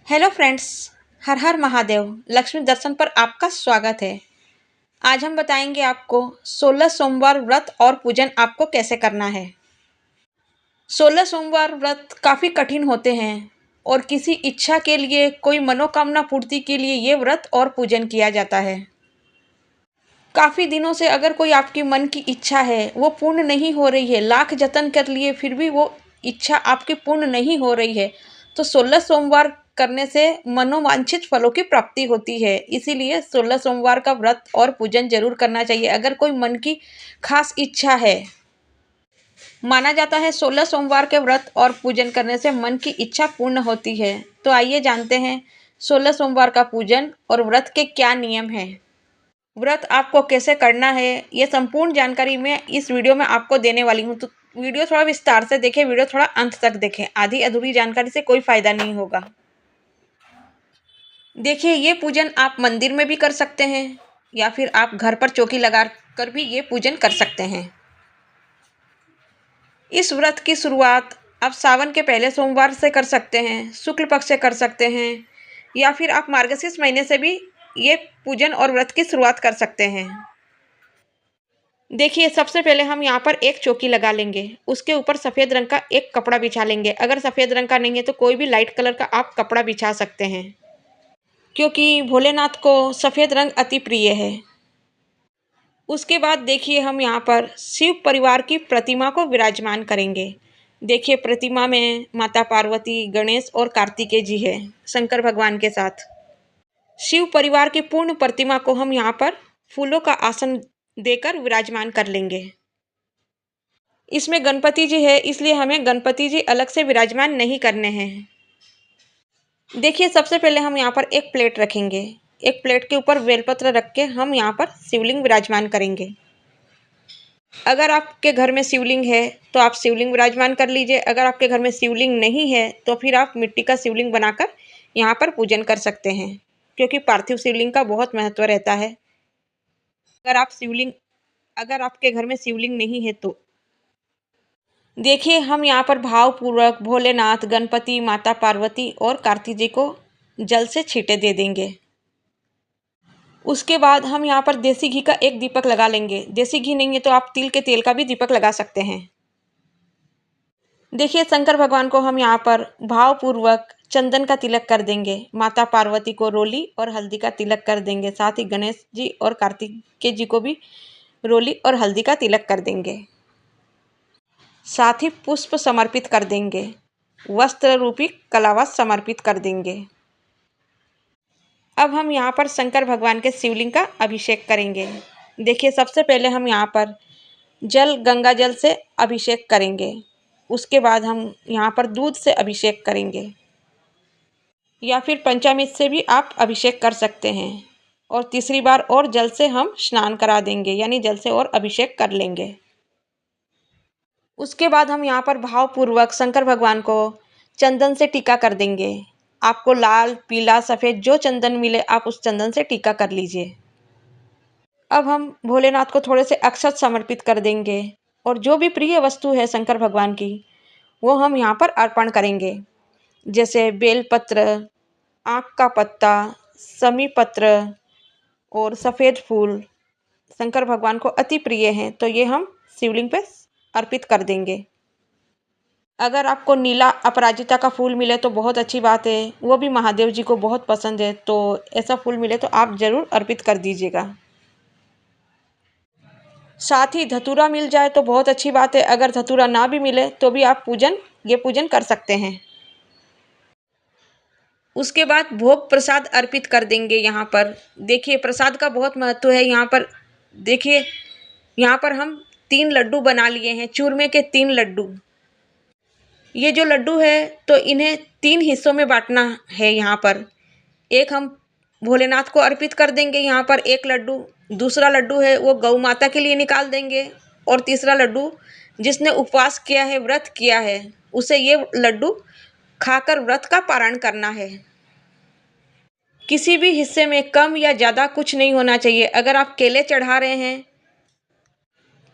Hello friends. हर हर महादेव। लक्ष्मी दर्शन पर आपका स्वागत है। आज हम बताएंगे आपको 16 सोमवार व्रत और पूजन आपको कैसे करना है। 16 सोमवार व्रत काफ़ी कठिन होते हैं और किसी इच्छा के लिए, कोई मनोकामना पूर्ति के लिए ये व्रत और पूजन किया जाता है। काफ़ी दिनों से अगर कोई आपकी मन की इच्छा है वो पूर्ण नहीं हो रही है, लाख जतन कर लिए फिर भी वो इच्छा आपकी पूर्ण नहीं हो रही है, तो 16 सोमवार करने से मनोवांछित फलों की प्राप्ति होती है। इसीलिए 16 सोमवार का व्रत और पूजन जरूर करना चाहिए अगर कोई मन की खास इच्छा है। माना जाता है 16 सोमवार के व्रत और पूजन करने से मन की इच्छा पूर्ण होती है। तो आइए जानते हैं 16 सोमवार का पूजन और व्रत के क्या नियम हैं। व्रत आपको कैसे करना है, ये संपूर्ण जानकारी मैं इस वीडियो में आपको देने वाली हूँ। तो वीडियो थोड़ा विस्तार से देखें, वीडियो थोड़ा अंत तक देखें। आधी अधूरी जानकारी से कोई फायदा नहीं होगा। देखिए, ये पूजन आप मंदिर में भी कर सकते हैं या फिर आप घर पर चौकी लगा कर भी ये पूजन कर सकते हैं। इस व्रत की शुरुआत आप सावन के पहले सोमवार से कर सकते हैं, शुक्ल पक्ष से कर सकते हैं, या फिर आप मार्गशीर्ष महीने से भी ये पूजन और व्रत की शुरुआत कर सकते हैं। देखिए, सबसे पहले हम यहाँ पर एक चौकी लगा लेंगे, उसके ऊपर सफ़ेद रंग का एक कपड़ा बिछा लेंगे। अगर सफ़ेद रंग का नहीं है तो कोई भी लाइट कलर का आप कपड़ा बिछा सकते हैं, क्योंकि भोलेनाथ को सफ़ेद रंग अति प्रिय है। उसके बाद देखिए, हम यहाँ पर शिव परिवार की प्रतिमा को विराजमान करेंगे। देखिए, प्रतिमा में माता पार्वती, गणेश और कार्तिकेय जी है शंकर भगवान के साथ। शिव परिवार की पूर्ण प्रतिमा को हम यहाँ पर फूलों का आसन देकर विराजमान कर लेंगे। इसमें गणपति जी है, इसलिए हमें गणपति जी अलग से विराजमान नहीं करने हैं। देखिए, सबसे पहले हम यहाँ पर एक प्लेट रखेंगे। एक प्लेट के ऊपर बेलपत्र रख के हम यहाँ पर शिवलिंग विराजमान करेंगे। अगर आपके घर में शिवलिंग है तो आप शिवलिंग विराजमान कर लीजिए। अगर आपके घर में शिवलिंग नहीं है तो फिर आप मिट्टी का शिवलिंग बनाकर यहाँ पर पूजन कर सकते हैं, क्योंकि पार्थिव शिवलिंग का बहुत महत्व रहता है। अगर आपके घर में शिवलिंग नहीं है तो देखिए, हम यहाँ पर भावपूर्वक भोलेनाथ, गणपति, माता पार्वती और कार्तिक जी को जल से छींटे दे देंगे। उसके बाद हम यहाँ पर देसी घी का एक दीपक लगा लेंगे। देसी घी नहीं है तो आप तिल के तेल का भी दीपक लगा सकते हैं। देखिए, शंकर भगवान को हम यहाँ पर भावपूर्वक चंदन का तिलक कर देंगे। माता पार्वती को रोली और हल्दी का तिलक कर देंगे। साथ ही गणेश जी और कार्तिकेय जी को भी रोली और हल्दी का तिलक कर देंगे। साथ ही पुष्प समर्पित कर देंगे, वस्त्र रूपी कलावा समर्पित कर देंगे। अब हम यहाँ पर शंकर भगवान के शिवलिंग का अभिषेक करेंगे। देखिए, सबसे पहले हम यहाँ पर गंगा जल से अभिषेक करेंगे। उसके बाद हम यहाँ पर दूध से अभिषेक करेंगे, या फिर पंचामृत से भी आप अभिषेक कर सकते हैं। और तीसरी बार और जल से हम स्नान करा देंगे, यानी जल से और अभिषेक कर लेंगे। उसके बाद हम यहाँ पर भावपूर्वक शंकर भगवान को चंदन से टीका कर देंगे। आपको लाल, पीला, सफ़ेद जो चंदन मिले आप उस चंदन से टीका कर लीजिए। अब हम भोलेनाथ को थोड़े से अक्षत समर्पित कर देंगे और जो भी प्रिय वस्तु है शंकर भगवान की वो हम यहाँ पर अर्पण करेंगे, जैसे बेलपत्र, आँख का पत्ता, समी पत्र और सफ़ेद फूल शंकर भगवान को अति प्रिय हैं, तो ये हम शिवलिंग पे अर्पित कर देंगे। अगर आपको नीला अपराजिता का फूल मिले तो बहुत अच्छी बात है, वो भी महादेव जी को बहुत पसंद है, तो ऐसा फूल मिले तो आप ज़रूर अर्पित कर दीजिएगा। साथ ही धतूरा मिल जाए तो बहुत अच्छी बात है। अगर धतूरा ना भी मिले तो भी आप ये पूजन कर सकते हैं। उसके बाद भोग प्रसाद अर्पित कर देंगे। यहाँ पर देखिए, प्रसाद का बहुत महत्व है। यहाँ पर देखिए, यहाँ पर हम 3 लड्डू बना लिए हैं, चूरमे के 3 लड्डू। ये जो लड्डू है तो इन्हें 3 हिस्सों में बांटना है। यहाँ पर एक हम भोलेनाथ को अर्पित कर देंगे, यहाँ पर एक लड्डू। दूसरा लड्डू है वो गौ माता के लिए निकाल देंगे, और तीसरा लड्डू जिसने उपवास किया है, व्रत किया है, उसे ये लड्डू खाकर व्रत का पारण करना है। किसी भी हिस्से में कम या ज़्यादा कुछ नहीं होना चाहिए। अगर आप केले चढ़ा रहे हैं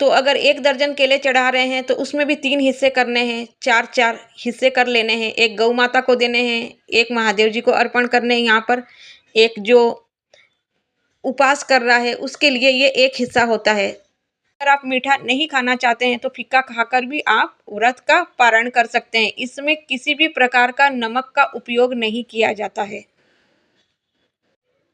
तो अगर 1 दर्जन केले चढ़ा रहे हैं तो उसमें भी 3 हिस्से करने हैं, 4-4 हिस्से कर लेने हैं। एक गौ माता को देने हैं, एक महादेव जी को अर्पण करने हैं यहाँ पर, एक जो उपवास कर रहा है उसके लिए ये एक हिस्सा होता है। अगर आप मीठा नहीं खाना चाहते हैं तो फीका खाकर भी आप व्रत का पारण कर सकते हैं। इसमें किसी भी प्रकार का नमक का उपयोग नहीं किया जाता है।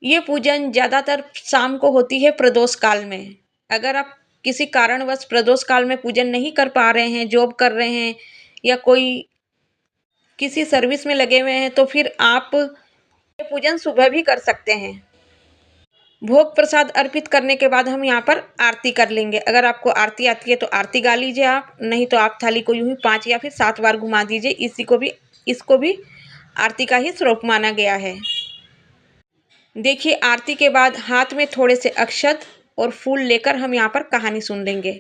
ये पूजन ज़्यादातर शाम को होती है प्रदोष काल में। अगर आप किसी कारणवश प्रदोष काल में पूजन नहीं कर पा रहे हैं, जॉब कर रहे हैं या कोई किसी सर्विस में लगे हुए हैं तो फिर आप ये पूजन सुबह भी कर सकते हैं। भोग प्रसाद अर्पित करने के बाद हम यहाँ पर आरती कर लेंगे। अगर आपको आरती आती है तो आरती गा लीजिए आप, नहीं तो आप थाली को यूं ही 5 या फिर 7 बार घुमा दीजिए। इसको भी आरती का ही स्वरूप माना गया है। देखिए आरती के बाद हाथ में थोड़े से अक्षत और फूल लेकर हम यहाँ पर कहानी सुन लेंगे।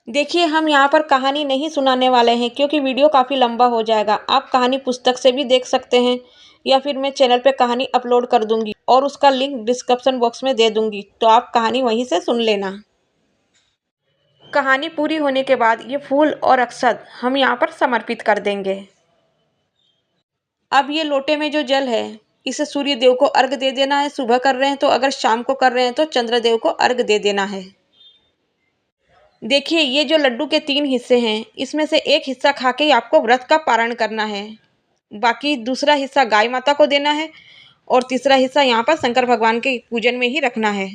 देखिए हम यहाँ पर कहानी नहीं सुनाने वाले हैं क्योंकि वीडियो काफ़ी लंबा हो जाएगा। आप कहानी पुस्तक से भी देख सकते हैं या फिर मैं चैनल पे कहानी अपलोड कर दूंगी और उसका लिंक डिस्क्रिप्शन बॉक्स में दे दूंगी, तो आप कहानी वहीं से सुन लेना। कहानी पूरी होने के बाद ये फूल और अक्षत हम यहाँ पर समर्पित कर देंगे। अब ये लोटे में जो जल है इसे सूर्य देव को अर्घ दे देना है। सुबह कर रहे हैं तो, अगर शाम को कर रहे हैं तो चंद्रदेव को अर्घ दे देना है। देखिए ये जो लड्डू के 3 हिस्से हैं इसमें से एक हिस्सा खा के ही आपको व्रत का पारण करना है। बाकी दूसरा हिस्सा गाय माता को देना है और तीसरा हिस्सा यहाँ पर शंकर भगवान के पूजन में ही रखना है।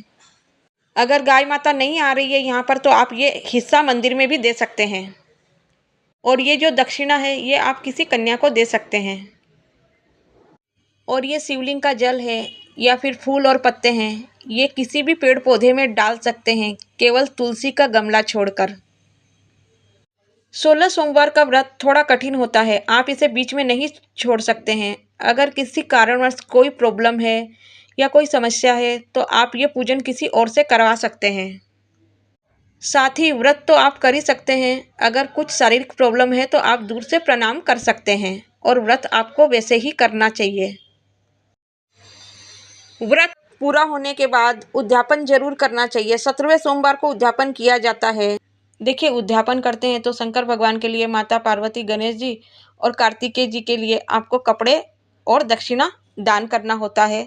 अगर गाय माता नहीं आ रही है यहाँ पर तो आप ये हिस्सा मंदिर में भी दे सकते हैं। और ये जो दक्षिणा है ये आप किसी कन्या को दे सकते हैं। और ये शिवलिंग का जल है या फिर फूल और पत्ते हैं, ये किसी भी पेड़ पौधे में डाल सकते हैं, केवल तुलसी का गमला छोड़कर। 16 सोमवार का व्रत थोड़ा कठिन होता है, आप इसे बीच में नहीं छोड़ सकते हैं। अगर किसी कारणवश कोई प्रॉब्लम है या कोई समस्या है तो आप ये पूजन किसी और से करवा सकते हैं। साथ ही व्रत तो आप कर ही सकते हैं, अगर कुछ शारीरिक प्रॉब्लम है तो आप दूर से प्रणाम कर सकते हैं और व्रत आपको वैसे ही करना चाहिए। व्रत पूरा होने के बाद उद्यापन जरूर करना चाहिए। 17वें सोमवार को उद्यापन किया जाता है। देखिए उद्यापन करते हैं तो शंकर भगवान के लिए, माता पार्वती, गणेश जी और कार्तिकेय जी के लिए आपको कपड़े और दक्षिणा दान करना होता है।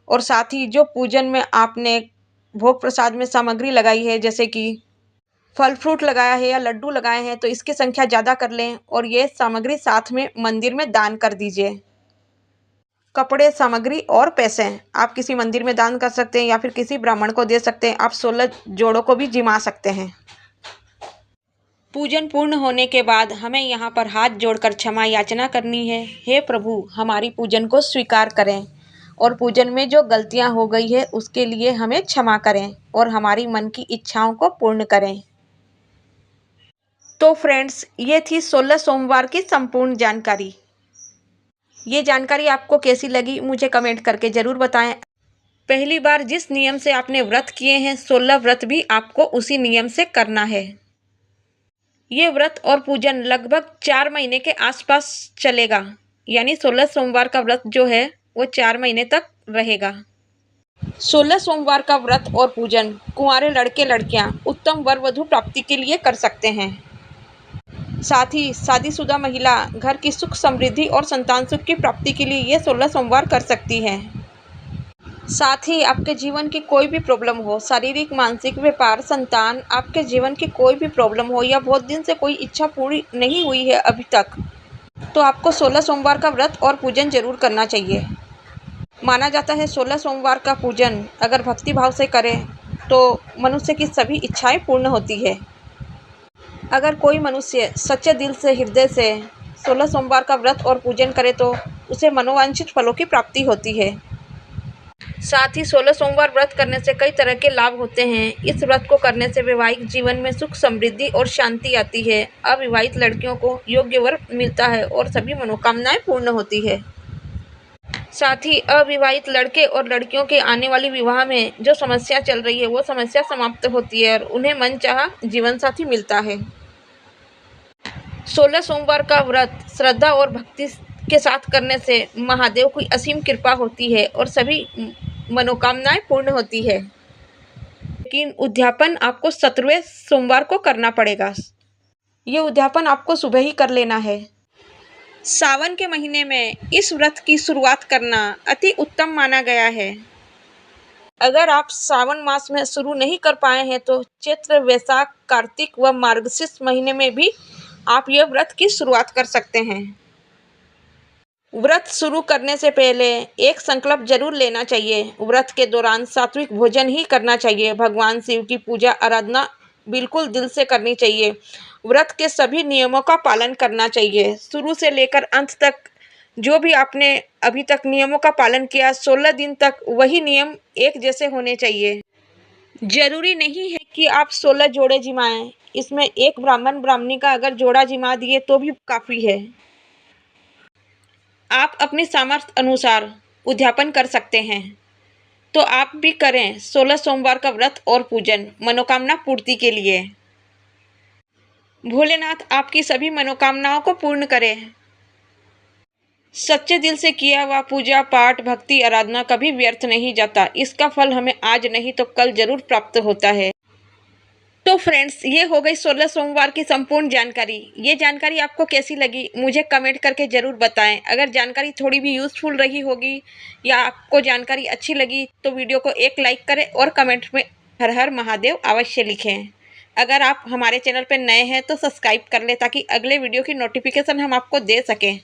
और साथ ही जो पूजन में आपने भोग प्रसाद में सामग्री लगाई है, जैसे कि फल फ्रूट लगाया है या लड्डू लगाए हैं, तो इसकी संख्या ज़्यादा कर लें और ये सामग्री साथ में मंदिर में दान कर दीजिए। कपड़े, सामग्री और पैसे आप किसी मंदिर में दान कर सकते हैं या फिर किसी ब्राह्मण को दे सकते हैं। आप 16 जोड़ों को भी जिमा सकते हैं। पूजन पूर्ण होने के बाद हमें यहाँ पर हाथ जोड़कर क्षमा याचना करनी है। हे प्रभु, हमारी पूजन को स्वीकार करें और पूजन में जो गलतियाँ हो गई है उसके लिए हमें क्षमा करें और हमारी मन की इच्छाओं को पूर्ण करें। तो फ्रेंड्स, ये थी 16 सोमवार की संपूर्ण जानकारी। ये जानकारी आपको कैसी लगी मुझे कमेंट करके ज़रूर बताएं। पहली बार जिस नियम से आपने व्रत किए हैं, 16 व्रत भी आपको उसी नियम से करना है। ये व्रत और पूजन लगभग 4 महीने के आसपास चलेगा, यानी 16 सोमवार का व्रत जो है वो 4 महीने तक रहेगा। 16 सोमवार का व्रत और पूजन कुंवारे लड़के लड़कियां उत्तम वर वधु प्राप्ति के लिए कर सकते हैं। साथ ही शादीशुदा महिला घर की सुख समृद्धि और संतान सुख की प्राप्ति के लिए ये 16 सोमवार कर सकती है। साथ ही आपके जीवन की कोई भी प्रॉब्लम हो, शारीरिक, मानसिक, व्यापार, संतान, आपके जीवन की कोई भी प्रॉब्लम हो या बहुत दिन से कोई इच्छा पूरी नहीं हुई है अभी तक, तो आपको 16 सोमवार का व्रत और पूजन जरूर करना चाहिए। माना जाता है 16 सोमवार का पूजन अगर भक्ति भाव से करें तो मनुष्य की सभी इच्छाएं पूर्ण होती है। अगर कोई मनुष्य सच्चे दिल से, हृदय से 16 सोमवार का व्रत और पूजन करे तो उसे मनोवांछित फलों की प्राप्ति होती है। साथ ही 16 सोमवार व्रत करने से कई तरह के लाभ होते हैं। इस व्रत को करने से वैवाहिक जीवन में सुख, समृद्धि और शांति आती है। अविवाहित लड़कियों को योग्य वर मिलता है और सभी मनोकामनाएं पूर्ण होती है। साथ ही अविवाहित लड़के और लड़कियों के आने वाली विवाह में जो समस्या चल रही है वो समस्या समाप्त होती है और उन्हें मनचाहा जीवन साथी मिलता है। 16 सोमवार का व्रत श्रद्धा और भक्ति के साथ करने से महादेव की असीम कृपा होती है और सभी मनोकामनाएं पूर्ण होती है। लेकिन उद्यापन आपको 17वें सोमवार को करना पड़ेगा। ये उद्यापन आपको सुबह ही कर लेना है। सावन के महीने में इस व्रत की शुरुआत करना अति उत्तम माना गया है। अगर आप सावन मास में शुरू नहीं कर पाए हैं तो चैत्र, वैशाख, कार्तिक व मार्गशीर्ष महीने में भी आप यह व्रत की शुरुआत कर सकते हैं। व्रत शुरू करने से पहले एक संकल्प जरूर लेना चाहिए। व्रत के दौरान सात्विक भोजन ही करना चाहिए। भगवान शिव की पूजा आराधना बिल्कुल दिल से करनी चाहिए। व्रत के सभी नियमों का पालन करना चाहिए। शुरू से लेकर अंत तक जो भी आपने अभी तक नियमों का पालन किया, 16 दिन तक वही नियम एक जैसे होने चाहिए। जरूरी नहीं है कि आप 16 जोड़े जिमाएं। इसमें एक ब्राह्मण ब्राह्मणी का अगर जोड़ा जिमा दिए तो भी काफी है। आप अपनी सामर्थ्य अनुसार उद्यापन कर सकते हैं, तो आप भी करें 16 सोमवार का व्रत और पूजन मनोकामना पूर्ति के लिए। भोलेनाथ आपकी सभी मनोकामनाओं को पूर्ण करें। सच्चे दिल से किया हुआ पूजा पाठ, भक्ति, आराधना कभी व्यर्थ नहीं जाता। इसका फल हमें आज नहीं तो कल जरूर प्राप्त होता है। तो फ्रेंड्स, ये हो गई 16 सोमवार की संपूर्ण जानकारी। ये जानकारी आपको कैसी लगी मुझे कमेंट करके ज़रूर बताएं। अगर जानकारी थोड़ी भी यूज़फुल रही होगी या आपको जानकारी अच्छी लगी तो वीडियो को एक लाइक करें और कमेंट में हर हर महादेव अवश्य लिखें। अगर आप हमारे चैनल पर नए हैं तो सब्सक्राइब कर लें ताकि अगले वीडियो की नोटिफिकेशन हम आपको दे सकें।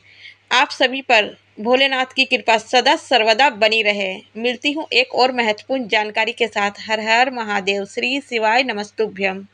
आप सभी पर भोलेनाथ की कृपा सदा सर्वदा बनी रहे। मिलती हूँ एक और महत्वपूर्ण जानकारी के साथ। हर हर महादेव। श्री शिवाय नमस्तुभ्यम।